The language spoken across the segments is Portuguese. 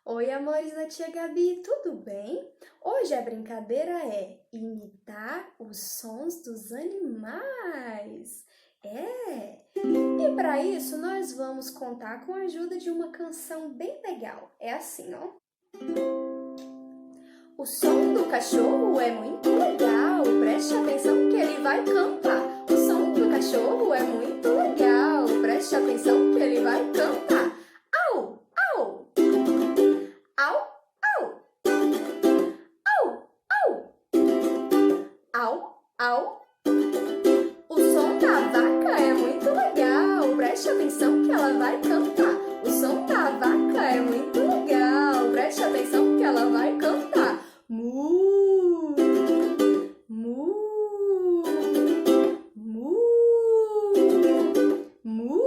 Oi, amores da tia Gabi, tudo bem? Hoje a brincadeira é imitar os sons dos animais. E para isso nós vamos contar com a ajuda de uma canção bem legal. É assim, ó. O som do cachorro é muito legal, preste atenção que ele vai cantar. O som do cachorro é muito legal, preste atenção que ele vai cantar. Au, au! Au, au! Au, au! Au, au! O som da vaca é muito legal, preste atenção que ela vai cantar. O som da vaca é muito legal, preste atenção que ela vai cantar. Mu, mu, mu, mu.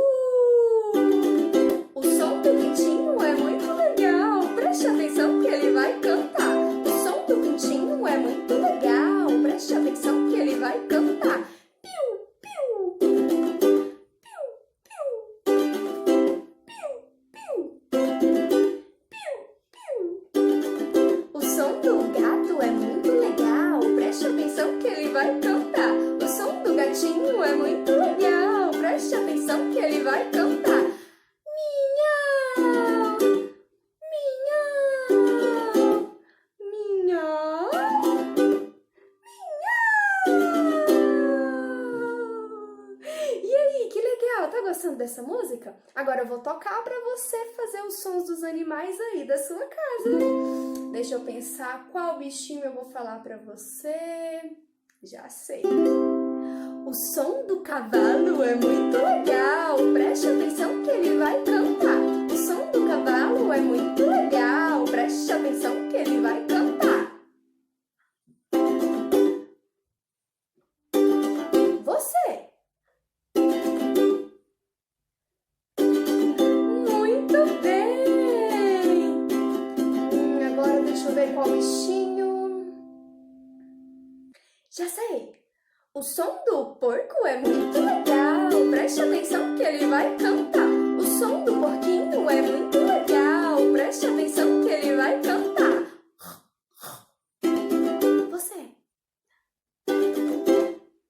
O som do pintinho é muito legal, preste atenção que ele vai cantar. O som do pintinho é muito legal, preste atenção que ele vai cantar. Piu, piu, piu, piu, piu, piu, piu, piu. O som do gato é muito legal, preste atenção que ele vai cantar. O som do gatinho é muito legal, preste atenção que ele vai cantar. Minhau, minhau, minhau, minhau. E aí, que legal! Tá gostando dessa música? Agora eu vou tocar pra você fazer os sons dos animais aí da sua casa. Deixa eu pensar qual bichinho eu vou falar pra você. Já sei. O som do cavalo é muito legal, preste atenção que ele vai cantar. O som do cavalo é muito legal, preste atenção que ele vai cantar. Você. Muito bem. Agora deixa eu ver qual bichinho. Já sei. O som do porco é muito legal, preste atenção que ele vai cantar. O som do porquinho é muito legal, preste atenção que ele vai cantar. Você.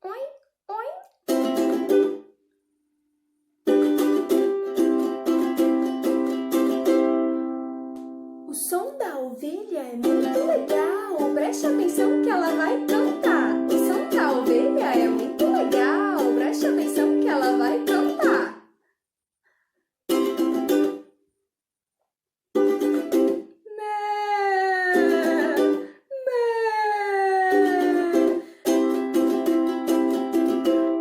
Oi, oi. O som da ovelha é muito legal, preste atenção que ela vai cantar. O som da ovelha é muito legal, preste atenção que ela vai cantar. Mé, mé.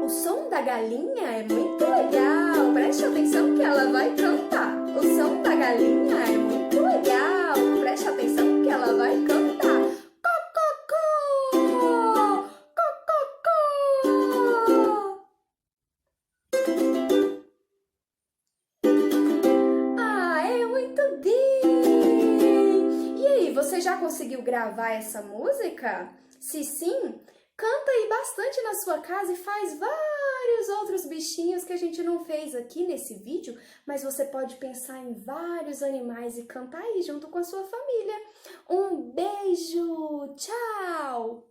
O som da galinha é muito legal, preste atenção que ela vai cantar. O som da galinha é muito legal, preste atenção que ela vai cantar. Muito bem! E aí, você já conseguiu gravar essa música? Se sim, canta aí bastante na sua casa e faz vários outros bichinhos que a gente não fez aqui nesse vídeo, mas você pode pensar em vários animais e cantar aí junto com a sua família. Um beijo! Tchau!